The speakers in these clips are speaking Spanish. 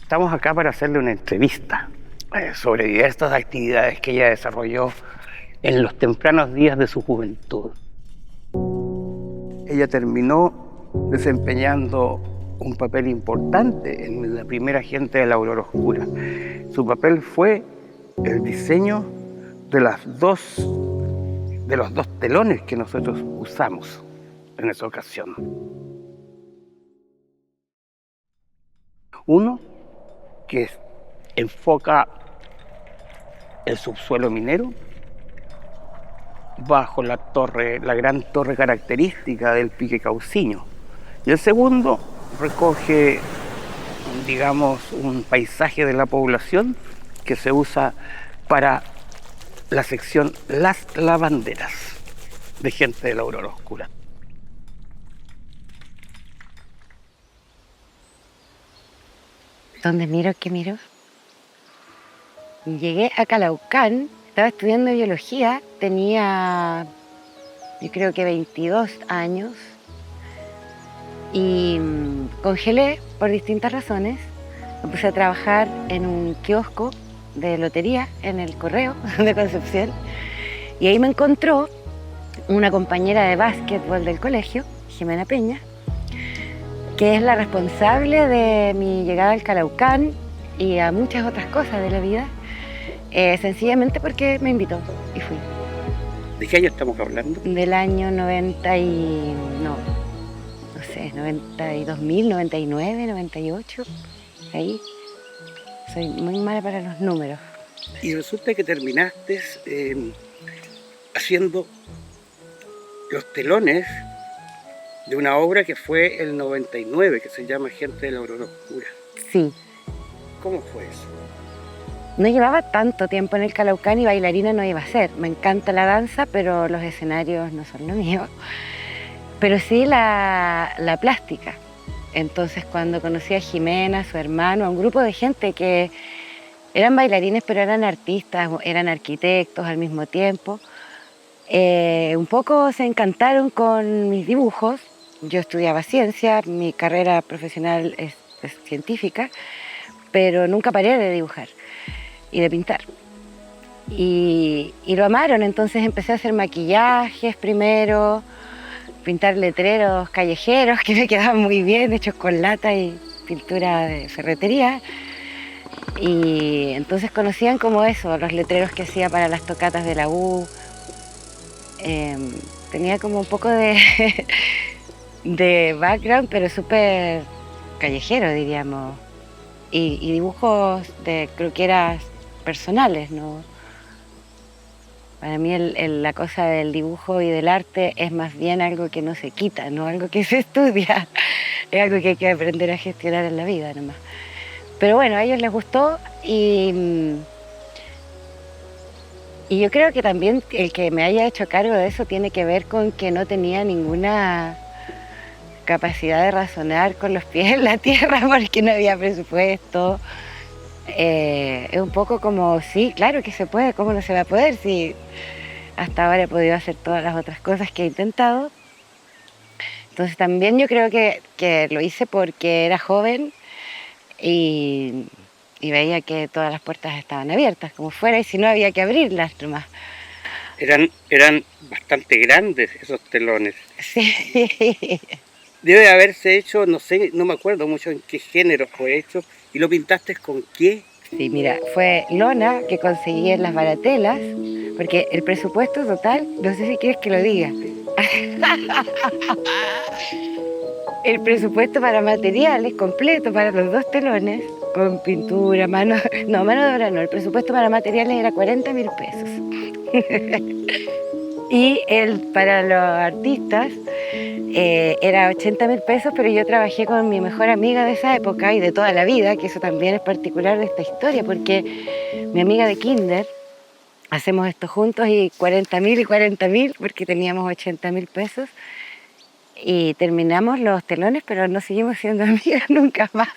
Estamos acá para hacerle una entrevista sobre diversas actividades que ella desarrolló en los tempranos días de su juventud. Ella terminó desempeñando un papel importante en la primera gente de la Aurora Oscura. Su papel fue el diseño de los dos telones que nosotros usamos en esa ocasión. Uno que enfoca el subsuelo minero bajo la gran torre característica del Pique Cauciño. Y el segundo recoge, digamos, un paisaje de la población que se usa para la sección Las Lavanderas, de gente de la Aurora Oscura. ¿Dónde miro? ¿Qué miro? Llegué a Calaucán, estaba estudiando biología, tenía yo creo que 22 años y congelé por distintas razones. Me puse a trabajar en un kiosco de lotería en el Correo de Concepción y ahí me encontró una compañera de básquetbol del colegio, Jimena Peña, que es la responsable de mi llegada al Calaucán y a muchas otras cosas de la vida, sencillamente porque me invitó y fui. ¿De qué año estamos hablando? Del año 92.000, 99, 98, ahí. Soy muy mala para los números. Y resulta que terminaste haciendo los telones de una obra que fue el 99, que se llama Gente de la Aurora Oscura. Sí. ¿Cómo fue eso? No llevaba tanto tiempo en el Calaucán y bailarina no iba a ser. Me encanta la danza, pero los escenarios no son lo mío. Pero sí la plástica. Entonces, cuando conocí a Jimena, a su hermano, a un grupo de gente que eran bailarines, pero eran artistas, eran arquitectos al mismo tiempo, un poco se encantaron con mis dibujos. Yo estudiaba ciencia, mi carrera profesional es científica, pero nunca paré de dibujar y de pintar. Y lo amaron, entonces empecé a hacer maquillajes primero, pintar letreros callejeros que me quedaban muy bien, hechos con lata y pintura de ferretería. Y entonces conocían como eso, los letreros que hacía para las tocatas de la U. Tenía como un poco de background, pero súper callejero, diríamos. Y dibujos de croqueras personales, ¿no? Para mí la cosa del dibujo y del arte es más bien algo que no se quita, no algo que se estudia. Es algo que hay que aprender a gestionar en la vida nomás. Pero bueno, a ellos les gustó y yo creo que también el que me haya hecho cargo de eso tiene que ver con que no tenía ninguna capacidad de razonar con los pies en la tierra porque no había presupuesto. Es un poco como, sí, claro que se puede, ¿cómo no se va a poder? Si hasta ahora he podido hacer todas las otras cosas que he intentado. Entonces también yo creo que lo hice porque era joven y veía que todas las puertas estaban abiertas, como fuera, y si no había que abrirlas nomás. Eran bastante grandes esos telones. Sí. Debe haberse hecho, no sé, no me acuerdo mucho en qué género fue hecho. ¿Y lo pintaste con qué? Sí, mira, fue lona que conseguí en las baratelas, porque el presupuesto total, no sé si quieres que lo diga. El presupuesto para materiales completo para los dos telones, con pintura, mano de obra no, el presupuesto para materiales era 40.000 pesos. Y para los artistas era 80.000 pesos, pero yo trabajé con mi mejor amiga de esa época y de toda la vida, que eso también es particular de esta historia, porque mi amiga de kinder, hacemos esto juntos y 40.000 y 40.000, porque teníamos 80.000 pesos, y terminamos los telones, pero no seguimos siendo amigas nunca más.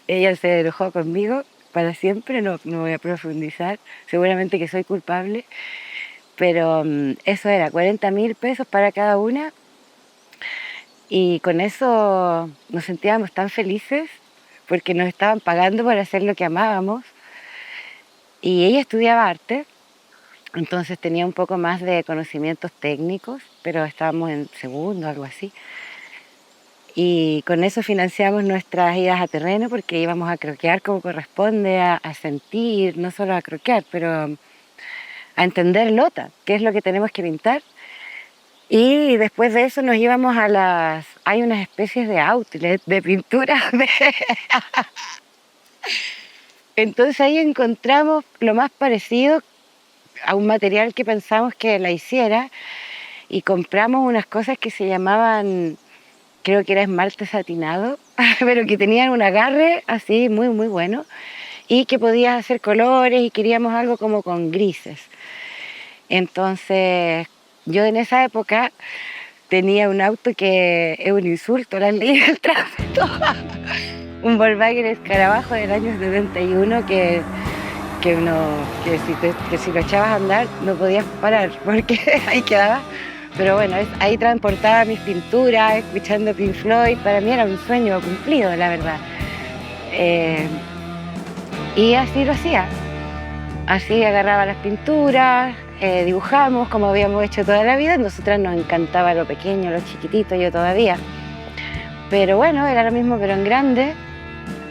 Ella se enojó conmigo para siempre, no voy a profundizar, seguramente que soy culpable. Pero eso era 40.000 pesos para cada una y con eso nos sentíamos tan felices porque nos estaban pagando por hacer lo que amábamos. Y ella estudiaba arte, entonces tenía un poco más de conocimientos técnicos, pero estábamos en segundo, algo así. Y con eso financiamos nuestras idas a terreno porque íbamos a croquear como corresponde, a sentir, no solo a croquear, pero a entender lota, qué es lo que tenemos que pintar. Y después de eso nos íbamos a las... Hay unas especies de outlet, de pintura. Entonces ahí encontramos lo más parecido a un material que pensamos que la hiciera y compramos unas cosas que se llamaban, creo que era esmalte satinado, pero que tenían un agarre así muy muy bueno y que podías hacer colores y queríamos algo como con grises. Entonces yo en esa época tenía un auto que es un insulto a las leyes del tránsito, un Volkswagen Escarabajo del año 71 que si lo echabas a andar no podías parar porque ahí quedaba. Pero bueno, ahí transportaba mis pinturas, escuchando Pink Floyd. Para mí era un sueño cumplido, la verdad. Y así lo hacía. Así agarraba las pinturas, dibujamos como habíamos hecho toda la vida. Nosotras nos encantaba lo pequeño, lo chiquitito, yo todavía. Pero bueno, era lo mismo pero en grande.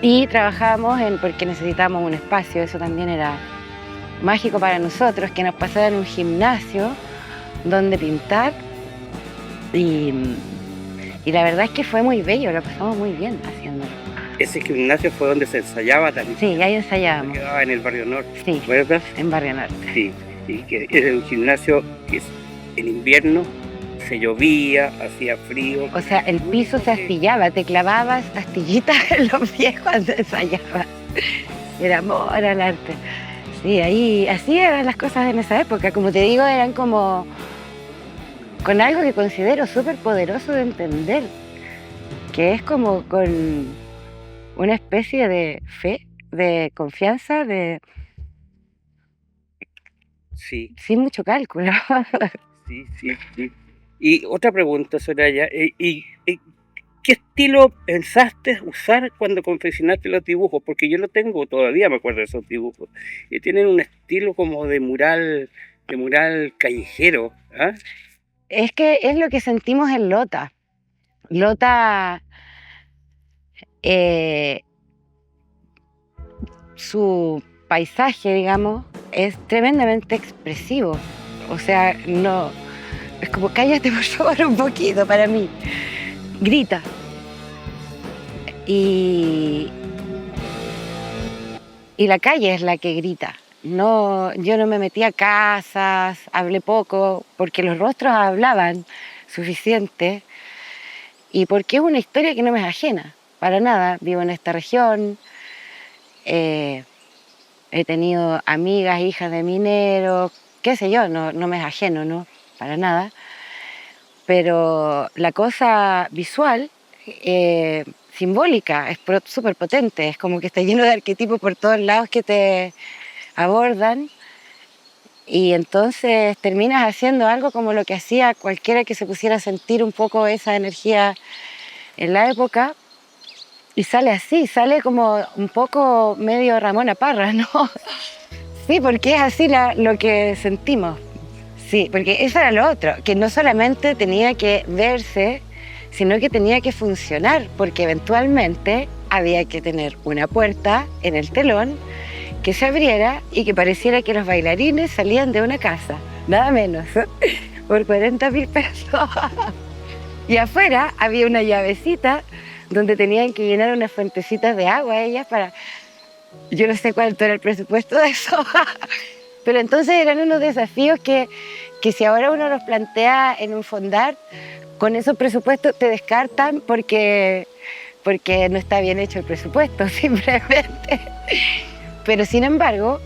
Y trabajábamos porque necesitábamos un espacio, eso también era mágico para nosotros, que nos pasaran un gimnasio donde pintar y la verdad es que fue muy bello, lo pasamos muy bien haciéndolo. Ese gimnasio fue donde se ensayaba también. Sí, ahí ensayábamos. Quedaba en el Barrio Norte. Sí, ¿Verdad? en Barrio Norte. Sí, y que era un gimnasio que en invierno se llovía, hacía frío. O sea, el piso se astillaba, te clavabas astillitas en los pies cuando ensayabas. Era amor al arte. Sí, ahí, así eran las cosas en esa época. Como te digo, eran como con algo que considero súper poderoso de entender, que es como con una especie de fe, de confianza, Sí, sin mucho cálculo. sí. Y otra pregunta, Soraya, ¿qué estilo pensaste usar cuando confeccionaste los dibujos? Porque yo lo tengo, todavía me acuerdo de esos dibujos. Y tienen un estilo como de mural callejero. ¿Ah? Es que es lo que sentimos en Lota. Lota, su paisaje, digamos, es tremendamente expresivo. O sea, no, es como cállate por favor un poquito para mí. Grita. Y la calle es la que grita. No, yo no me metí a casas, hablé poco, porque los rostros hablaban suficiente y porque es una historia que no me es ajena, para nada. Vivo en esta región, he tenido amigas, hijas de mineros, qué sé yo, no me es ajeno, ¿no? Para nada. Pero la cosa visual, simbólica, es súper potente, es como que está lleno de arquetipos por todos lados que te abordan y entonces terminas haciendo algo como lo que hacía cualquiera que se pusiera a sentir un poco esa energía en la época y sale así, sale como un poco medio Ramona Parra, ¿no? Sí, porque es así lo que sentimos. Sí, porque eso era lo otro, que no solamente tenía que verse, sino que tenía que funcionar, porque eventualmente había que tener una puerta en el telón que se abriera y que pareciera que los bailarines salían de una casa, nada menos, por 40.000 pesos. Y afuera había una llavecita donde tenían que llenar unas fuentecitas de agua ellas para... Yo no sé cuánto era el presupuesto de eso, pero entonces eran unos desafíos que si ahora uno los plantea en un fondar, con esos presupuestos te descartan porque no está bien hecho el presupuesto, simplemente. Pero sin embargo,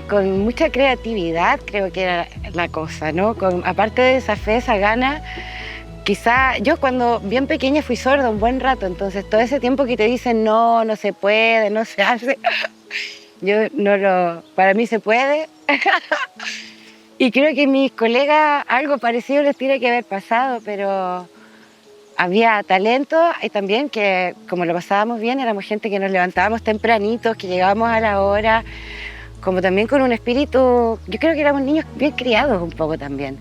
con mucha creatividad creo que era la cosa, ¿no? Aparte de esa fe, esa gana, quizá yo cuando bien pequeña fui sorda un buen rato, entonces todo ese tiempo que te dicen no se puede, no se hace, para mí se puede. Y creo que a mis colegas algo parecido les tiene que haber pasado, pero había talento y también que como lo pasábamos bien, éramos gente que nos levantábamos tempranitos, que llegábamos a la hora, como también con un espíritu, yo creo que éramos niños bien criados un poco también,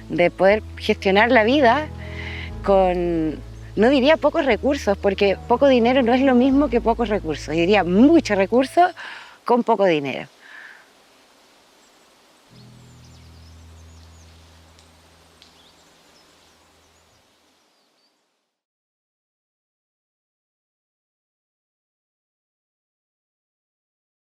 de poder gestionar la vida con, no diría pocos recursos, porque poco dinero no es lo mismo que pocos recursos, diría muchos recursos con poco dinero.